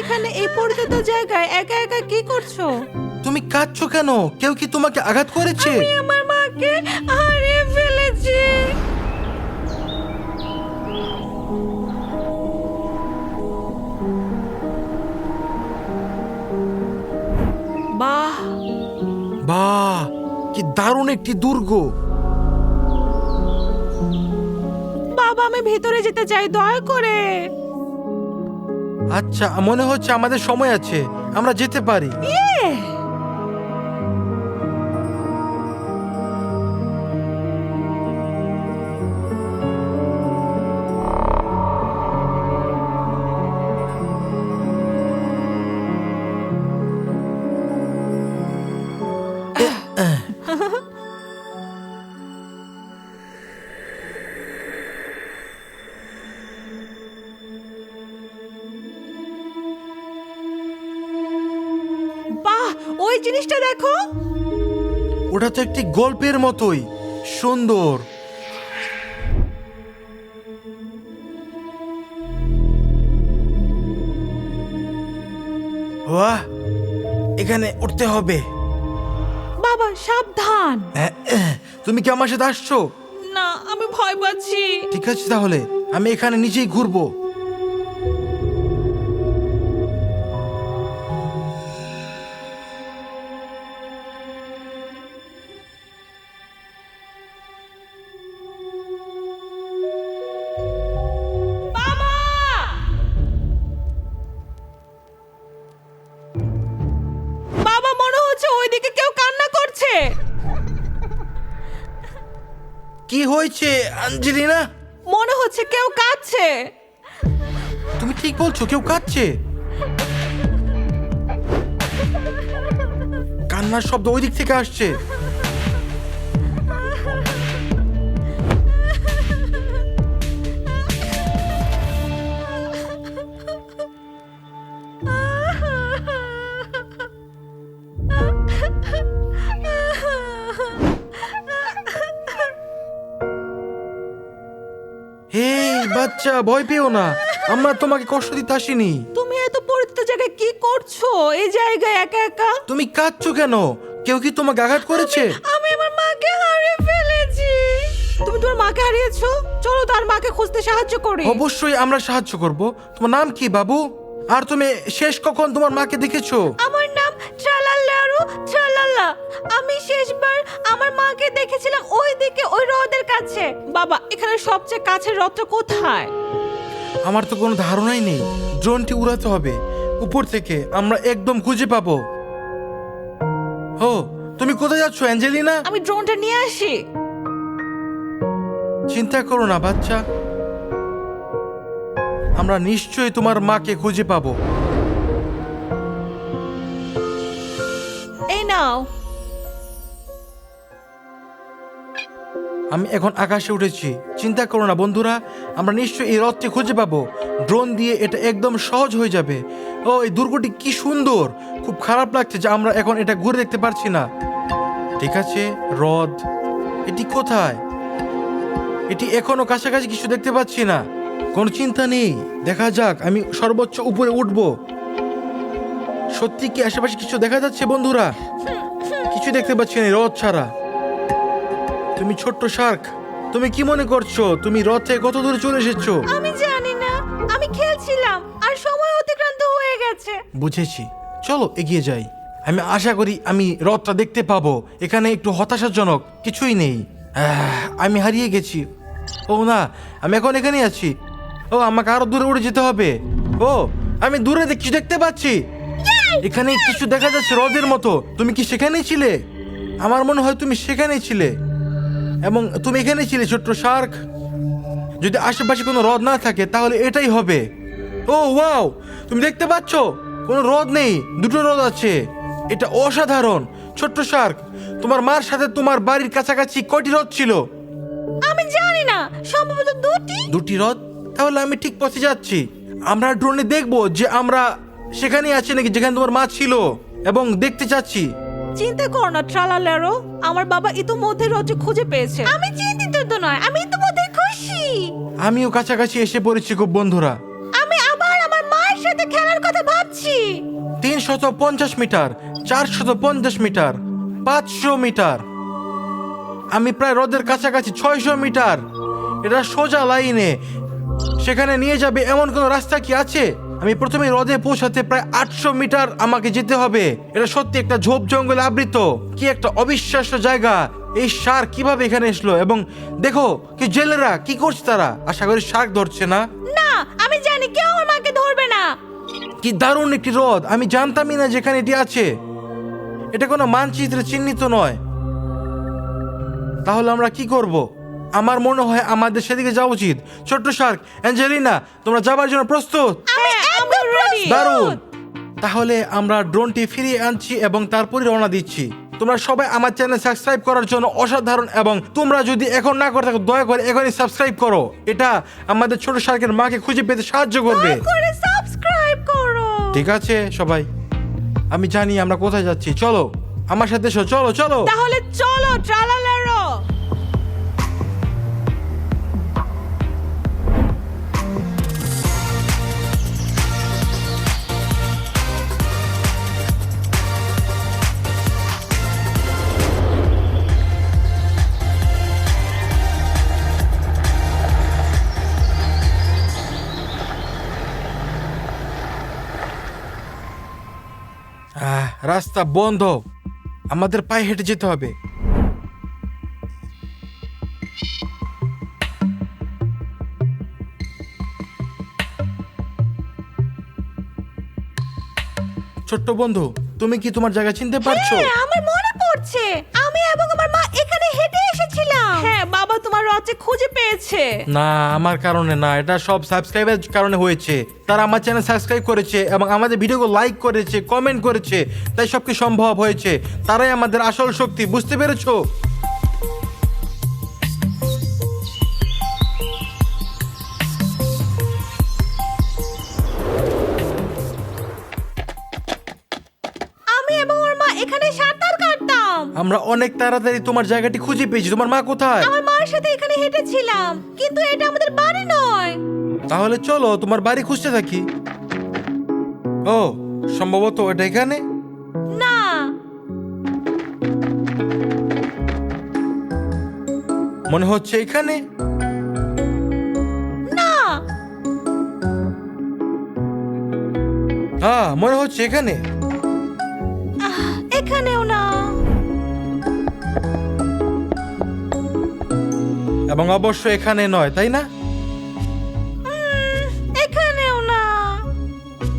এখানে এই পরিচিত জায়গায় একা একা কি করছো? তুমি কাঁদছো কেন? কেউ কি তোমাকে আঘাত করেছে? আমি আমার মাকে হারিয়ে ফেলেছি। বাহ, বাহ, কি দারুণ একটি দুর্গ! বাবা আমি ভিতরে যেতে চাই, দয়া করে। আচ্ছা, মনে হচ্ছে আমাদের সময় আছে, আমরা যেতে পারি। ইয়ে! বাহ, ওই জিনিসটা দেখো। ওটা তো একটি গল্পের মতোই সুন্দর। বাহ, এখানে উঠতে হবে। বাবা সাবধান। তুমি কি আমার সাথে আসছো? না, আমি ভয় পাচ্ছি। ঠিক আছে, তাহলে আমি এখানে নিজেই ঘুরবো। বাবা! বাবা, মনে হচ্ছে ওইদিকে কেউ কান্না করছে। কি হয়েছে আঞ্জেলিনা? মনে হচ্ছে কেউ কাঁদছে। তুমি ঠিক বলছো, কেউ কাঁদছে। কান্নার শব্দ ওই দিক থেকে আসছে। হে বাচ্চা, ভয় পেও না, আমরা তোমাকে কষ্ট দিতে আসিনি। তুমি এত পরিচিত জায়গায় কি করছো? এই জায়গায় একা একা? তুমি কাঁদছো কেন? কেউ কি তোমাকে আঘাত করেছে? আমি আমার মাকে হারিয়ে ফেলেছি। তুমি তোমার মাকে হারিয়েছো? চলো তার মাকে খুঁজতে সাহায্য করি। অবশ্যই আমরা সাহায্য করব। তোমার নাম কি বাবু? আর তুমি শেষ কখন তোমার মাকে দেখেছো? আমার নাম ট্রালাল্লারু ট্রালাল্লা। আমি শেষবার আমার মাকে দেখেছিলাম ওইদিকে, ওই হ্রদের কাছে। বাবা, এখানে সবচেয়ে কাছের হ্রদটা কোথায়? আমার তো কোনো ধারণাই নেই। ড্রোনটি উড়াতে হবে উপর থেকে, আমরা একদম খুঁজে পাবো। ও, তুমি কোথায় যাচ্ছ অ্যাঞ্জেলিনা? আমি ড্রোনটা নিয়ে আসি। চিন্তা করো না বাচ্চা, আমরা নিশ্চয়ই তোমার মাকে খুঁজে পাবো। এই নাও। আমি এখন আকাশে উঠেছি। চিন্তা করো না বন্ধুরা, আমরা নিশ্চয়ই এই হ্রদটি খুঁজে পাবো। ড্রোন দিয়ে এটা একদম সহজ হয়ে যাবে। ও, এই দুর্গটি কি সুন্দর! খুব খারাপ লাগছে যে আমরা এখন এটা ঘুরে দেখতে পারছি না। ঠিক আছে, হ্রদ এটি কোথায়? এটি এখনো কাছাকাছি কিছু দেখতে পাচ্ছি না। কোনো চিন্তা নেই, দেখা যাক। আমি সর্বোচ্চ উপরে উঠব। সত্যি কি আশেপাশে কিছু দেখা যাচ্ছে বন্ধুরা? কিছু দেখতে পাচ্ছি না হ্রদ ছাড়া। তুমি ছোট্ট শার্ক, তুমি কি মনে করছো তুমি হ্রদ থেকে কত দূরে চলে এসেছো? আমি জানি না, আমি খেলছিলাম আর সময় অতিক্রান্ত হয়ে গেছে। বুঝেছি, চলো এগিয়ে যাই। আমি আশা করি আমি হ্রদটা দেখতে পাবো। এখানে একটু হতাশাজনক কিছুই নেই। আমি হারিয়ে গেছি। ও না, আমি এখন এখানেই আছি। ও, আমাকে আরো দূরে উড়ে যেতে হবে। ও, আমি দূরে কিছু দেখতে পাচ্ছি। এখানে কিছু দেখা যাচ্ছে হ্রদের মতো। তুমি কি সেখানেই ছিলে? আমার মনে হয় তুমি সেখানেই ছিলে, এবং তুমি এখানেই ছিলে ছোট্ট শার্ক। যদি আশেপাশে কোনো হ্রদ না থাকে তাহলে এটাই হবে। ও ওয়াও, তুমি দেখতে পাচ্ছ কোনো হ্রদ নেই, দুটো হ্রদ আছে। এটা অসাধারণ। ছোট্ট শার্ক, তোমার মার সাথে তোমার বাড়ির কাছাকাছি কয়টি হ্রদ ছিল? আমি জানি না, সম্ভবত দুটি। দুটি হ্রদ? তাহলে আমি ঠিক পথে যাচ্ছি। আমরা ড্রোনে দেখবো যে আমরা সেখানে আছি নাকি যেখানে তোমার মা ছিল, এবং দেখতে চাচ্ছি। চিন্তা করো না ট্রালাল্লারু, আমার বাবা ইতিমধ্যে হ্রদটি খুঁজে পেয়েছে। আমি চিন্তিত তো নয়, আমি ইতিমধ্যে খুশি। আমিও কাছাকাছি এসে পড়েছি খুব বন্ধুরা। আমি আবার আমার মায়ের সাথে খেলার কথা ভাবছি। 350 মিটার, 450 মিটার, 500 মিটার। আমি প্রায় হ্রদের কাছাকাছি 600 মিটার। এটা সোজা লাইনে সেখানে নিয়ে যাবে এমন কোনো রাস্তা কি আছে? আমি প্রথমে হ্রদে পৌঁছাতে প্রায় 800 মিটার আমাকে যেতে হবে। এটা সত্যি একটা ঝোপ জঙ্গলে আবৃত, কি একটা অবিশ্বাস্য জায়গা। এই শার্ক কিভাবে এখানে এসলো? এবং দেখো কি জেলেরা কি করছে তারা। আশা করি শার্ক ধরছে না। না, আমি জানি কেউ আমার মাকে ধরবে না। কি দারুণ একটি হ্রদ, আমি জানতামই না যেখানে এটি আছে। এটা কোনো মানচিত্রে চিহ্নিত নয়। তাহলে আমরা কি করব? আমার মনে হয় আমাদের সেদিকে যাওয়া উচিত। ছোট্ট শার্ক, অ্যাঞ্জেলিনা, তোমরা যাবার জন্য প্রস্তুত? আমি একদম রেডি। দারুণ। তাহলে আমরা ড্রোনটি ফিরিয়ে আনছি এবং তারপরে রওনা দিচ্ছি। তোমরা সবাই আমার চ্যানেল সাবস্ক্রাইব করার জন্য অসাধারণ, এবং তোমরা যদি এখন না করে থাকো দয়া করে এখনই সাবস্ক্রাইব করো। এটা আমাদের ছোট শার্কের মাকে খুঁজে পেতে সাহায্য করবে। করে সাবস্ক্রাইব করো। ঠিক আছে সবাই, আমি জানি আমরা কোথায় যাচ্ছি। চলো আমার সাথে এসো, চলো চলো। তাহলে চলো ট্রালালারো। রাস্তা বন্ধ, আমাদের পায়ে হেঁটে যেতে হবে। ছোট্ট বন্ধু, তুমি কি তোমার জায়গা চিনতে পারছো? হ্যাঁ, আমার মনে পড়ছে। আমি এবং আমার মা এখানে হেঁটে এসেছিলাম। হ্যাঁ, বাবা তোমার রথে খুঁজে পেয়েছে। না, আমার কারণে না, এটা সব সাবস্ক্রাইবের কারণে হয়েছে। তারা আমার চ্যানেল সাবস্ক্রাইব করেছে এবং আমাদের ভিডিওকে লাইক করেছে, কমেন্ট করেছে, তাই সব কিছু সম্ভব হয়েছে। তারাই আমাদের আসল শক্তি, বুঝতে পেরেছো? আমি এবং আমার মা এখানে সাঁতার কাটতাম। আমরা অনেক তাড়াতাড়ি তোমার জায়গাটি খুঁজে পেয়েছি। তোমার মা কোথায়? আমার মার সাথে এখানে হেঁটেছিলাম, কিন্তু এটা আমাদের বাড়ি নয়। তাহলে চলো তোমার বাড়ি খুঁজতে থাকি। ও, সম্ভবত এটা এখানে। না, মনে হচ্ছে এখানে। না, হ্যাঁ, মনে হচ্ছে এখানে। এখানেও না। এবং অবশ্য এখানে নয়, তাই না? এখানেও না।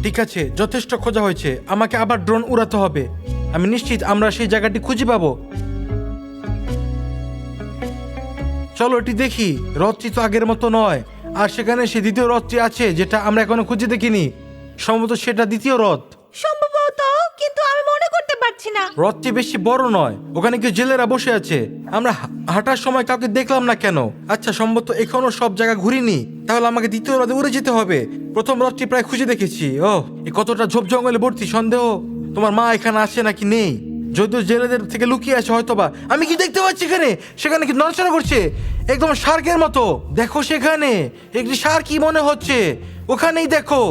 ঠিক আছে, যথেষ্ট খোঁজা হয়েছে। আমাকে আবার ড্রোন উড়াতে হবে। আমি নিশ্চিত আমরা সেই জায়গাটি খুঁজে পাবো। চলো এটি দেখি। রথটি তো আগের মতো নয়, আর সেখানে সে দ্বিতীয় রথটি আছে যেটা আমরা এখনো খুঁজে দেখিনি। সম্ভবত সেটা দ্বিতীয় রথ। সম্ভবত, কিন্তু আমি মনে করতে পারছি না। রথটি বেশি বড় নয়। ওখানে কেউ জেলেরা বসে আছে। আমরা হাঁটার সময় কাউকে দেখলাম না কেন? আচ্ছা, সম্ভবত এখনো সব জায়গা ঘুরিনি। তাহলে আমাকে দ্বিতীয় রথে উড়ে যেতে হবে। প্রথম রথটি প্রায় খুঁজে দেখেছি। ও, এ কতটা ঝোপ জঙ্গলে ভর্তি। সন্দেহ তোমার মা এখানে আছে নাকি নেই। যদিও জেলেদের থেকে লুকিয়ে আছে হয়তোবা। আমি কি দেখতে পাচ্ছি এখানে? সেখানে কি নড়াচড়া করছে একদম শার্কের মতো। দেখো সেখানে একটি শার্ক কি মনে হচ্ছে। ওখানেই দেখো।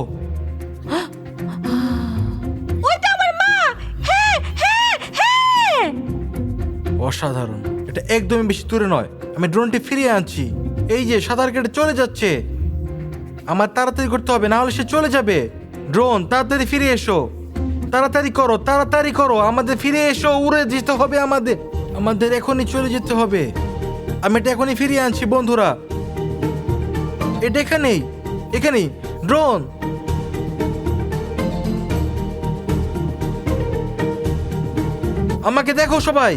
ওইটা আমার মা। হ্যাঁ, হ্যাঁ, হ্যাঁ। অসাধারণ। এটা একদমই বেশি দূরে নয়। আমি ড্রোনটি ফিরিয়ে আনছি। এই যে সাঁতার কেটে চলে যাচ্ছে। আমার তাড়াতাড়ি করতে হবে, না হলে সে চলে যাবে। ড্রোন, তাড়াতাড়ি ফিরে এসো। তাড়াতাড়ি করো, তাড়াতাড়ি করো। আমাদের ফিরে এসো, উড়ে যেতে হবে। আমাদের এখনই চলে যেতে হবে। আমি এটা এখনই ফিরিয়ে আনছি বন্ধুরা। এটা এখানেই ড্রোন। আমাকে দেখো সবাই।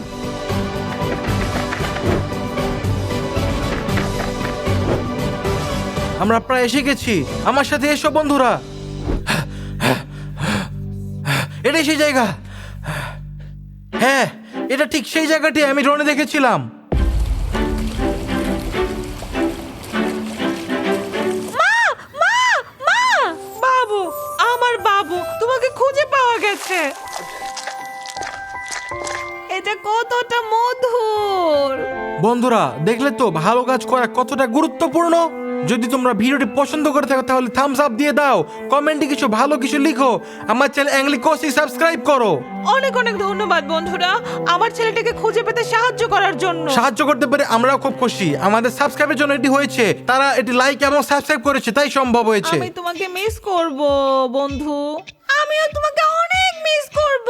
আমরা প্রায় এসে গেছি। আমার সাথে এসো বন্ধুরা। এটাই সেই জায়গা। হ্যাঁ, এটা ঠিক সেই জায়গাটি আমি ড্রোনে দেখেছিলাম। বাবু, আমার বাবু, তোমাকে খুঁজে পাওয়া গেছে। এটা কতটা মধুর। বন্ধুরা, দেখলে তো ভালো কাজ করা কতটা গুরুত্বপূর্ণ। যদি তোমরা ভিডিওটি পছন্দ করে থাকো তাহলে থামস আপ দিয়ে দাও, কমেন্টে কিছু ভালো কিছু লিখো, আমার চ্যানেল অ্যাংলি কোসি সাবস্ক্রাইব করো। অনেক অনেক ধন্যবাদ বন্ধুরা আমার ছেলেটাকে খুঁজে পেতে সাহায্য করার জন্য। সাহায্য করতে পেরে আমরাও খুব খুশি। আমাদের সাবস্ক্রাইবের জন্য এটি হয়েছে, তারা এটি লাইক এবং সাবস্ক্রাইব করেছে, তাই সম্ভব হয়েছে। আমি তোমাকে মিস করব বন্ধু, আমিও তোমাকে অনেক মিস করব।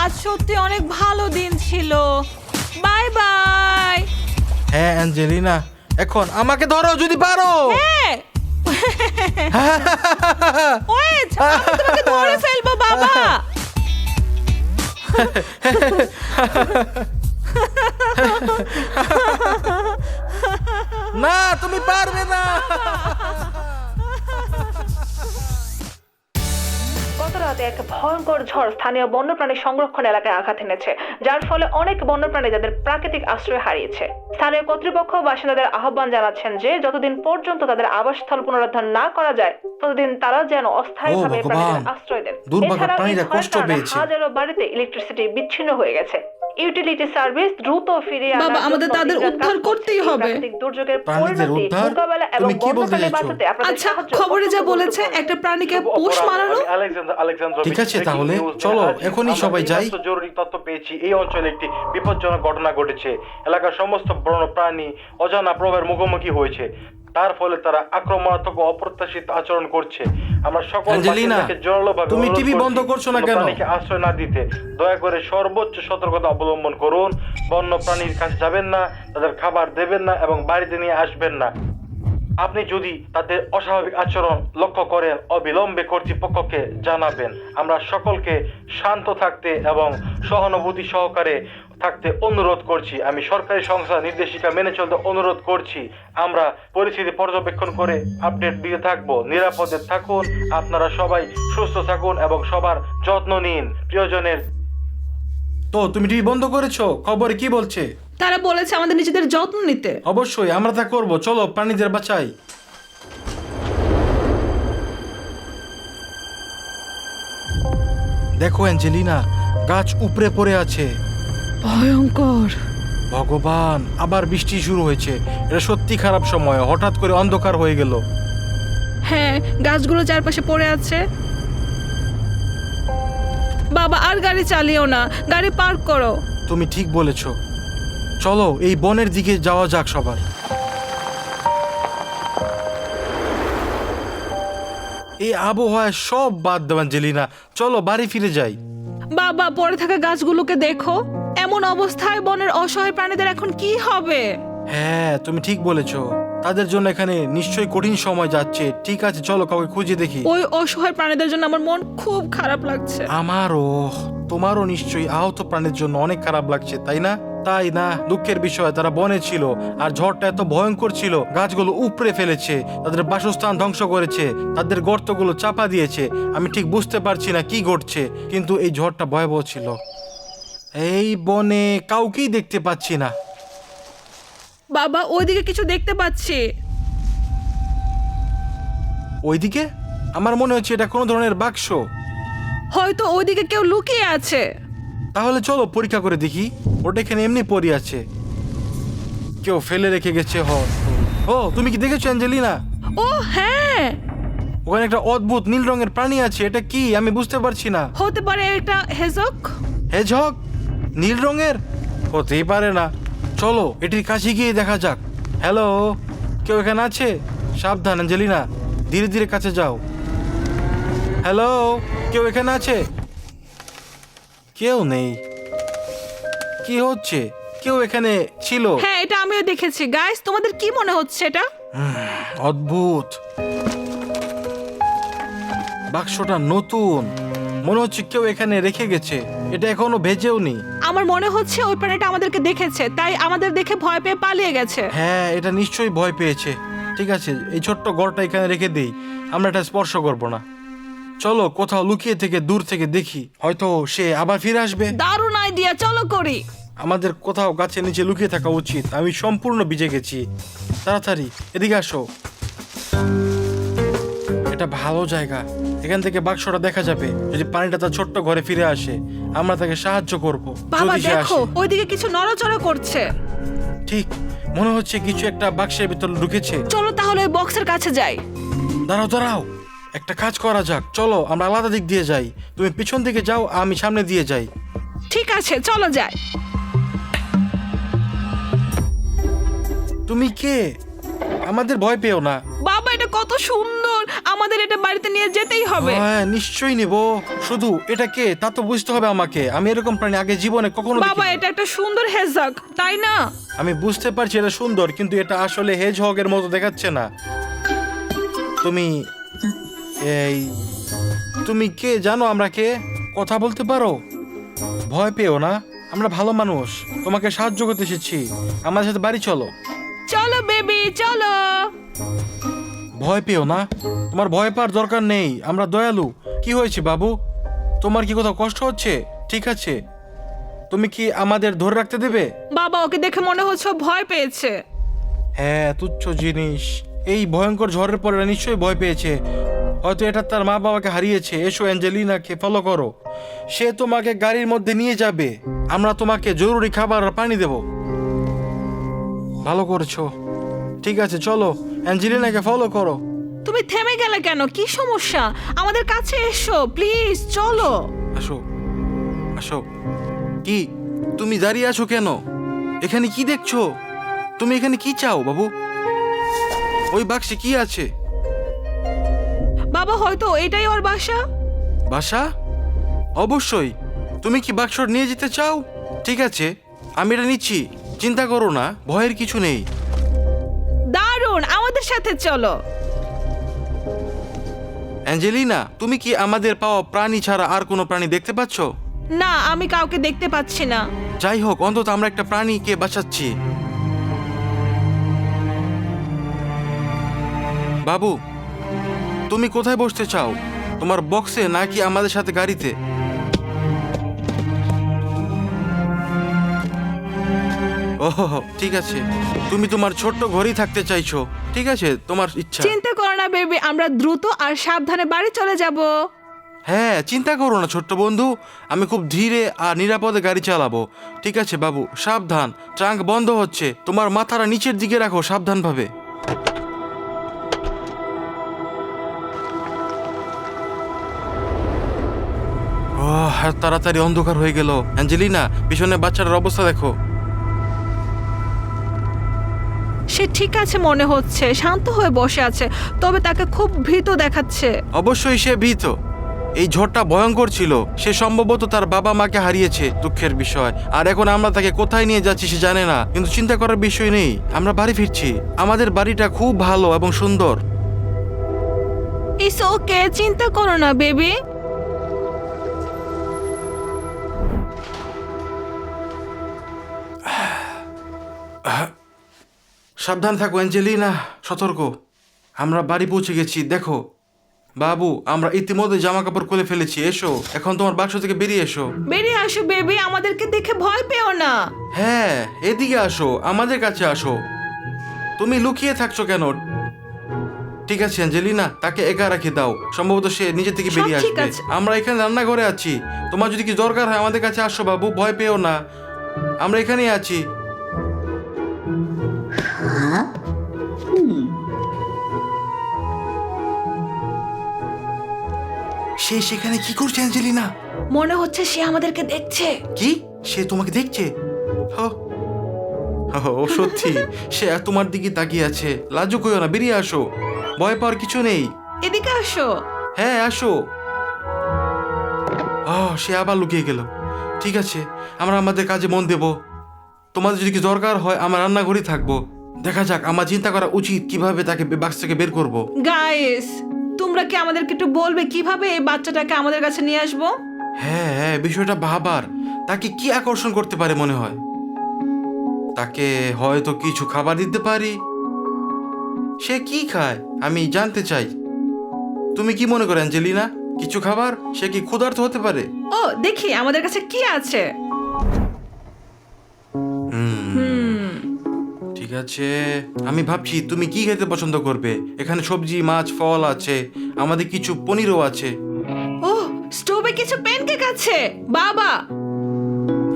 আজ সত্যি অনেক ভালো দিন ছিল। Bye bye. হ্যাঁ অ্যাঞ্জেলিনা, এখন আমাকে ধরো যদি পারো। হ্যাঁ ওয়েট, আমি তোমাকে ধরে ফেলবো বাবা। না তুমি পারবে না। গত রাতে এক ভয়ঙ্কর ঝড় স্থানীয় বন্যপ্রাণী সংরক্ষণ এলাকায় আঘাত এনেছে, যার ফলে অনেক বন্যপ্রাণী তাদের প্রাকৃতিক আশ্রয় হারিয়েছে। স্থানীয় কর্তৃপক্ষ বাসিন্দাদের আহ্বান জানাচ্ছেন যে যতদিন পর্যন্ত তাদের আবাসস্থল পুনরুদ্ধার না করা যায় ততদিন তারা যেন অস্থায়ীভাবে ভগবান, প্রাণীদের আশ্রয় দেন। দুর্ভাগা এছাড়াও এই প্রাণীরা ঝড়ের কষ্ট কারণে পেয়েছে। হাজারো বাড়িতে ইলেকট্রিসিটি বিচ্ছিন্ন হয়ে গেছে। ইউটিলিটি সার্ভিস দ্রুত ফিরিয়ে আনার বাবা, আমাদের জন্য তাদের বিজ্ঞান উদ্ধার কাজ করছে। করতেই এই হবে। প্রাকৃতিক দুর্যোগের প্রাণীদের পরিণতি উদ্ধার? মোকাবেলা এবং তুমি কি বলতে বন্যপ্রাণী চাইছো? বাঁচাতে আপনাদের আচ্ছা, সাহায্য খবরে যা অত্যন্ত বলেছে গুরুত্বপূর্ণ। একটা প্রাণীকে পোষ মানানো। ঠিক আছে, তাহলে চলো এখনই সবাই যাই। জরুরি তথ্য পেয়েছি, এই অঞ্চলে একটি বিপজ্জনক ঘটনা ঘটেছে। এলাকার সমস্ত বন্য প্রাণী অজানা প্রভাবের মুখোমুখি হয়েছে, তার ফলে তারা আক্রমণাত্মক ও অপ্রত্যাশিত আচরণ করছে। আমরা সকল অ্যাঞ্জেলিনা, বাসিন্দাকে জোরালোভাবে তুমি অনুরোধ টিভি করছি, বন্ধ করছো না কোনো কেন? প্রাণীকে আশ্রয় না দিতে। দয়া করে সর্বোচ্চ সতর্কতা অবলম্বন করুন। বন্য প্রাণীর কাছে যাবেন না, তাদের খাবার দেবেন না এবং বাড়িতে নিয়ে আসবেন না। আপনি যদি তাদের অস্বাভাবিক আচরণ লক্ষ্য করেন অবিলম্বে কর্তৃপক্ষকে জানাবেন। আমরা সকলকে শান্ত থাকতে এবং সহানুভূতি সহকারে থাকতে অনুরোধ করছি। আমি সরকারি সংস্থা নির্দেশিকা মেনে চলতে অনুরোধ করছি। আমরা পরিস্থিতি পর্যবেক্ষণ করে আপডেট দিতে থাকবো। নিরাপদে থাকুন, আপনারা সবাই সুস্থ থাকুন এবং সবার যত্ন নিন। প্রিয়জনের তো তুমি টিভি বন্ধ করেছো? খবরে কি বলছে? তারা বলেছে আমাদের নিজেদের যত্ন নিতে। অবশ্যই আমরা তা করবো। চলো প্রাণীদের বাঁচাই। দেখো অ্যাঞ্জেলিনা, গাছ উপড়ে পড়ে আছে। ভয়ঙ্কর। ভগবান, আবার বৃষ্টি শুরু হয়েছে। এটা সত্যি খারাপ সময়, হঠাৎ করে অন্ধকার হয়ে গেল। হ্যাঁ, গাছগুলো চারপাশে পড়ে আছে। বাবা, আর গাড়ি চালিও না, গাড়ি পার্ক করো। তুমি ঠিক বলেছো। চলো এই বনের দিকে যাওয়া যাক সবার। এই আবহাওয়ায় সব বাদ দেওয়ান জেলিনা, চলো বাড়ি ফিরে যাই। বাবা, পড়ে থাকা গাছগুলোকে দেখো। এমন অবস্থায় বনের অসহায় প্রাণীদের এখন কি হবে? হ্যাঁ তুমি ঠিক বলেছো, তাদের জন্য এখানে নিশ্চয়ই কঠিন সময় যাচ্ছে। ঠিক আছে, চলো কাউকে খুঁজে দেখি। ওই অসহায় প্রাণীদের জন্য আমার মন খুব খারাপ লাগছে। আমারও। তোমারও নিশ্চয়ই আহত প্রাণীর জন্য অনেক খারাপ লাগছে, তাই না? তাই না? দুঃখের বিষয়, তারা বনে ছিল আর ঝড়টা এত ভয়ঙ্কর ছিল, গাছগুলো উপড়ে ফেলেছে, তাদের বাসস্থান ধ্বংস করেছে, তাদের গর্তগুলো চাপা দিয়েছে। আমি ঠিক বুঝতে পারছি না কি ঘটছে, কিন্তু এই ঝড়টা ভয়াবহ ছিল। এই বনে কাউকেই দেখতে পাচ্ছি না। বাবা, ওইদিকে কিছু দেখতে পাচ্ছি। ওইদিকে? আমার মনে হচ্ছে এটা কোনো ধরনের বাক্স। হয়তো ওইদিকে কেউ লুকিয়ে আছে। তাহলে চলো পরীক্ষা করে দেখি। ওটা এখানে এমনি পড়ে আছে, কেউ ফেলে রেখে গেছে। ও তুমি কি দেখেছো অ্যাঞ্জেলিনা? ও হ্যাঁ, ওখানে একটা অদ্ভুত নীল রঙের প্রাণী আছে। এটা কি আমি বুঝতে পারছি না। হতে পারে এটা হেজক। হেজহগ? নীল রঙের? হতেই পারে না। চলো এটির কাছে গিয়ে দেখা যাক। হ্যালো, কেউ এখানে আছে? সাবধান অ্যাঞ্জেলিনা, ধীরে ধীরে কাছে যাও। হ্যালো, কেউ এখানে আছে? কেউ নেই। কি হচ্ছে? কেউ এখানে ছিল? হ্যাঁ, এটা আমিও দেখেছি। গাইস, তোমাদের কি মনে হচ্ছে এটা? অদ্ভুত। বাক্সটা নতুন, মনে হচ্ছে কেউ এখানে রেখে গেছে। এটা এখনো ভেজেও নি। আমার মনে হচ্ছে ওই প্রাণীটা আমাদেরকে দেখেছে, তাই আমাদের দেখে ভয় পেয়ে পালিয়ে গেছে। হ্যাঁ, এটা নিশ্চয়ই ভয় পেয়েছে। ঠিক আছে, এই ছোট্ট ঘরটা এখানে রেখে দেই, আমরা এটা স্পর্শ করব না। চলো কোথাও লুকিয়ে থেকে দূর থেকে দেখি, হয়তো সে আবার ফিরে আসবে। দারুণ আইডিয়া, চলো করি। আমাদের কোথাও গাছের নিচে লুকিয়ে থাকা উচিত। আমি সম্পূর্ণ ভিজে গেছি। তাড়াতাড়ি এদিকে আসো, এটা ভালো জায়গা, এখান থেকে বাক্সটা দেখা যাবে। যদি পানিটা তার ছোট্ট ঘরে ফিরে আসে, আমরা তাকে সাহায্য করব। বাবা যদি সে দেখো আসে। ওইদিকে কিছু নড়াচড়া করছে। ঠিক মনে হচ্ছে কিছু একটা বাক্সের ভিতর ঢুকেছে। চলো তাহলে ওই বক্সের কাছে যাই। দাঁড়াও দাঁড়াও, একটা কাজ করা যাক। চলো আমরা আলাদা দিক দিয়ে যাই। তুমি পিছন দিকে যাও, আমি সামনে দিয়ে যাই। ঠিক আছে চলো যাই। তুমি কে? আমাদের ভয় পেও না। বাবা এটা কত সুন্দর, আমাদের এটা বাড়িতে নিয়ে যেতেই হবে। হ্যাঁ নিশ্চয়ই নিব। শুধু এটা কে তা তো বুঝতে হবে আমাকে। আমি এরকম প্রাণী আগে জীবনে কখনো বাবা দেখিনি। এটা একটা সুন্দর হেজাক, তাই না? আমি বুঝতে পারছি এটা সুন্দর, কিন্তু এটা আসলে হেজহগের মতো দেখাচ্ছে না। তুমি তুমি কে জানো? আমরা কে? কথা বলতে পারো? ভয় পেও না, আমরা ভালো মানুষ, তোমাকে সাহায্য করতে এসেছি। আমাদের সাথে বাড়ি চলো। চলো বেবি চলো। ভয় পেও না, তোমার ভয় পাওয়ার দরকার নেই, আমরা দয়ালু। কি হয়েছে বাবু? তোমার কি কোথাও কষ্ট হচ্ছে? ঠিক আছে, তুমি কি আমাদের ধরে রাখতে দেবে? বাবা ওকে দেখে মনে হচ্ছে ও ভয় পেয়েছে। হ্যাঁ তুচ্ছ জিনিস। এই ভয়ঙ্কর ঝড়ের পরে এরা নিশ্চয়ই ভয় পেয়েছে। হয়তো এটা তার মা বাবাকে হারিয়েছে। এসো অ্যাঞ্জেলিনাকে ফলো করো, সে তোমাকে গাড়ির মধ্যে নিয়ে যাবে। আমরা তোমাকে জরুরি খাবার আর পানি দেব। ভালো করেছো। ঠিক আছে চলো, অ্যাঞ্জেলিনাকে ফলো করো। তুমি থেমে গেলে কেন? কি সমস্যা? আমাদের কাছে এসো প্লিজ, চলো। আসো আসো। কি তুমি দাঁড়িয়ে আছো কেন? এখানে কি দেখছো? তুমি এখানে কি চাও বাবু? ওই বাক্সে কি আছে? বাবা হয়তো এটাই ওর বাসা। বাসা? অবশ্যই। তুমি কি বাক্স নিয়ে যেতে চাও? ঠিক আছে, আমি এটা নিচ্ছি, চিন্তা করো না, ভয়ের কিছু নেই। দারুণ, আমাদের সাথে চলো। অ্যাঞ্জেলিনা, তুমি কি আমাদের পাওয়া প্রাণী ছাড়া আর কোনো প্রাণী দেখতে পাচ্ছ? না, আমি কাউকে দেখতে পাচ্ছি না। যাই হোক, অন্তত আমরা একটা প্রাণীকে বাঁচাচ্ছি। বাবু, তুমি কোথায় বসতে চাও? তোমার বক্সে নাকি আমাদের সাথে গাড়িতে? ওহ ঠিক আছে, তুমি তোমার ছোট্ট ঘরেই থাকতে চাইছো। ঠিক আছে, তোমার ইচ্ছা। চিন্তা করো না বেবি, আমরা দ্রুত আর সাবধানে বাড়ি চলে যাব। হ্যাঁ চিন্তা করো না ছোট্ট বন্ধু, আমি খুব ধীরে আর নিরাপদে গাড়ি চালাবো। ঠিক আছে বাবু, সাবধান। ট্রাঙ্ক বন্ধ হচ্ছে, তোমার মাথাটা নিচের দিকে রাখো সাবধানভাবে। আর তাড়াতাড়ি অন্ধকার হয়ে গেল। অ্যাঞ্জেলিনা, পিছনে বাচ্চাটার অবস্থা দেখো। সে ঠিক আছে মনে হচ্ছে, শান্ত হয়ে বসে আছে, তবে তাকে খুব ভীত দেখাচ্ছে। অবশ্যই সে ভীত। এই ঝড়টা ভয়ঙ্কর ছিল। সে সম্ভবত তার বাবা মাকে হারিয়েছে, দুঃখের বিষয়। আর এখন আমরা তাকে কোথায় নিয়ে যাচ্ছি সে জানে না, কিন্তু চিন্তা করার বিষয় নেই, আমরা বাড়ি ফিরছি। আমাদের বাড়িটা খুব ভালো এবং সুন্দর। ইটস ওকে, চিন্তা করো না বেবি। সাবধান থাকো অ্যাঞ্জেলিনা, সতর্ক। আমরা বাড়ি পৌঁছে গেছি। দেখো বাবু, আমরা ইতিমধ্যে জামা কাপড় খুলে ফেলেছি। এসো, এখন তোমার বাক্স থেকে বেরিয়ে এসো। বেরিয়ে আসো বেবি, আমাদেরকে দেখে ভয় পেও না। হ্যাঁ এদিকে আসো, আমাদের কাছে আসো। তুমি লুকিয়ে থাকছো কেন? ঠিক আছে অ্যাঞ্জেলিনা, তাকে একা রেখে দাও, সম্ভবত সে নিজে থেকে সব বেরিয়ে ঠিক আসবে। আছে। আমরা এখানে রান্নাঘরে আছি, তোমার যদি কি দরকার হয় আমাদের কাছে আসো বাবু, ভয় পেও না, আমরা এখানেই আছি। সে সেখানে কি করছে অ্যাঞ্জেলিনা? মনে হচ্ছে সে আমাদেরকে দেখছে। কি? সে তোমাকে দেখছে? ও সত্যি, সে তোমার দিকে তাকিয়ে আছে। লাজুক হইও না, বেরিয়ে আসো, ভয় পাওয়ার কিছু নেই। এদিকে আসো। হ্যাঁ আসো। সে আবার লুকিয়ে গেল। ঠিক আছে, আমরা আমাদের কাজে মন দেব। তোমাদের যদি কি দরকার হয় আমার রান্নাঘরেই থাকবো। দেখা যাক, আমার চিন্তা করা উচিত কিভাবে তাকে বাক্স থেকে বের করব। গাইস, তোমরা কি আমাদেরকে একটু বলবে কিভাবে এই বাচ্চাটাকে আমাদের কাছে নিয়ে আসবো? হ্যাঁ হ্যাঁ, বিষয়টা ভাবার। তাকে কি আকর্ষণ করতে পারে মনে হয়? তাকে হয়তো কিছু খাবার দিতে পারি। সে কি খায় আমি জানতে চাই। তুমি কি মনে করো অ্যাঞ্জেলিনা? কিছু খাবার? সে কি ক্ষুধার্ত হতে পারে? ও দেখি আমাদের কাছে কি আছে। ঠিক ঠিক আছে, আমি ভাবছি তুমি কি খেতে পছন্দ করবে। এখানে সবজি, মাছ, ফল আছে, আমাদের কিছু পনিরও আছে। ও, স্টোভে কিছু প্যানকেক আছে বাবা।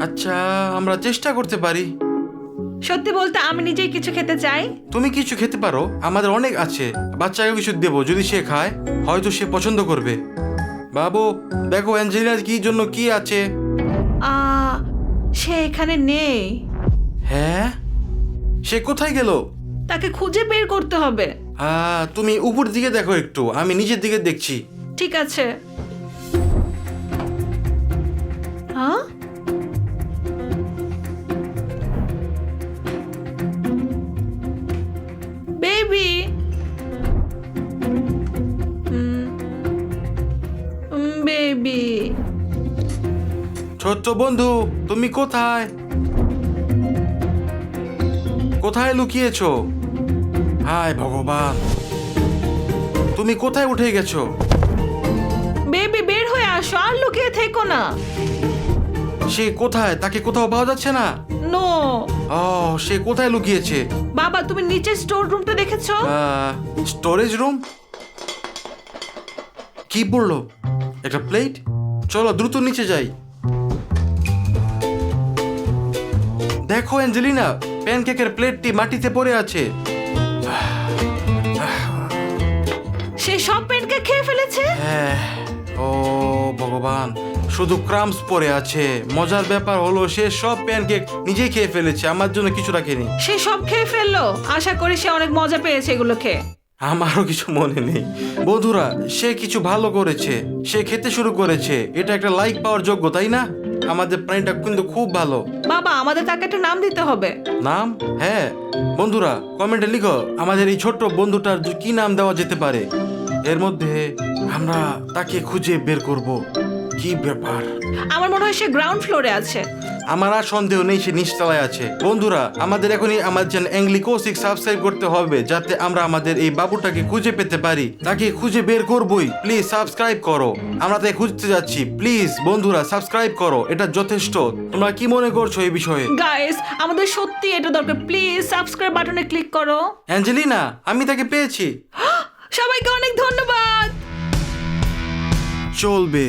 আচ্ছা, আমরা চেষ্টা করতে পারি। সত্যি বলতে আমি নিজেই কিছু খেতে চাই। তুমি কিছু খেতে পারো, আমাদের অনেক আছে। বাচ্চাকে কিছু দেবো, যদি সে খায় হয়তো সে পছন্দ করবে। বাবু দেখো অ্যাঞ্জেলিনার কি জন্য কি আছে। সে এখানে নেই। হ্যাঁ, সে কোথায় গেল? তাকে খুঁজে বের করতে হবে। তুমি উপর দিকে দেখো একটু, আমি নিচের দিকে দেখছি। ঠিক আছে। হ্যাঁ, বেবি, বেবি। ছোট্ট বন্ধু, তুমি কোথায়? কোথায় লুকিয়েছো? হায় ভগবান, তুমি কোথায় উঠে গেছো? বেবি বের হয়ে আসো, আর লুকিয়ে থেকো না। সে কোথায়? তাকে কোথাও পাওয়া যাচ্ছে না। নো ও, সে কোথায় লুকিয়েছে? বাবা, তুমি নিচের স্টোর রুমটা দেখেছো? Storage room? কি বললো? একটা প্লেট? চলো দ্রুত নিচে যাই। দেখো অ্যাঞ্জেলিনা, প্যানকেকের প্লেটটি মাটিতে পড়ে আছে। সে সব প্যানকেক খেয়ে ফেলেছে। হ্যাঁ, ও ভগবান, শুধু ক্রামস পড়ে আছে। মজার ব্যাপার হলো সে সব প্যানকেক নিজেই খেয়ে ফেলেছে, আমার জন্য কিছু রাখেনি। সে সব খেয়ে ফেললো। আশা করি সে অনেক মজা পেয়েছে এগুলো খেয়ে। আমারও কিছু মনে নেই। বন্ধুরা, সে কিছু ভালো করেছে, সে খেতে শুরু করেছে। এটা একটা লাইক পাওয়ার যোগ্য, তাই না? আমাদের প্রাণীটা কিন্তু খুব ভালো। বাবা, আমাদের তাকে একটা নাম দিতে হবে। নাম? হ্যাঁ বন্ধুরা, কমেন্টে লিখো আমাদের এই ছোট্ট বন্ধুটার কি নাম দেওয়া যেতে পারে। এর মধ্যে আমরা তাকে খুঁজে বের করব। কি ব্যাপার? আমার মনে হয় সে গ্রাউন্ড ফ্লোরে আছে। আমার আর সন্দেহ নেই সে নিচতলায় আছে। বন্ধুরা, আমাদের এখনই আমার চ্যানেল অ্যাংলিকোসিক সাবস্ক্রাইব করতে হবে, যাতে আমরা আমাদের এই বাবুটাকে খুঁজে পেতে পারি। তাকে খুঁজে বের করবই। প্লিজ সাবস্ক্রাইব করো, আমরা তাকে খুঁজতে যাচ্ছি। প্লিজ বন্ধুরা সাবস্ক্রাইব করো, এটা যথেষ্ট। তোমরা কি মনে করছো এই বিষয়ে? গাইস, আমাদের সত্যি এটা দরকার। প্লিজ সাবস্ক্রাইব বাটনে ক্লিক করো। অ্যাঞ্জেলিনা, আমি তাকে পেয়েছি। সবাইকে অনেক ধন্যবাদ। চলবে।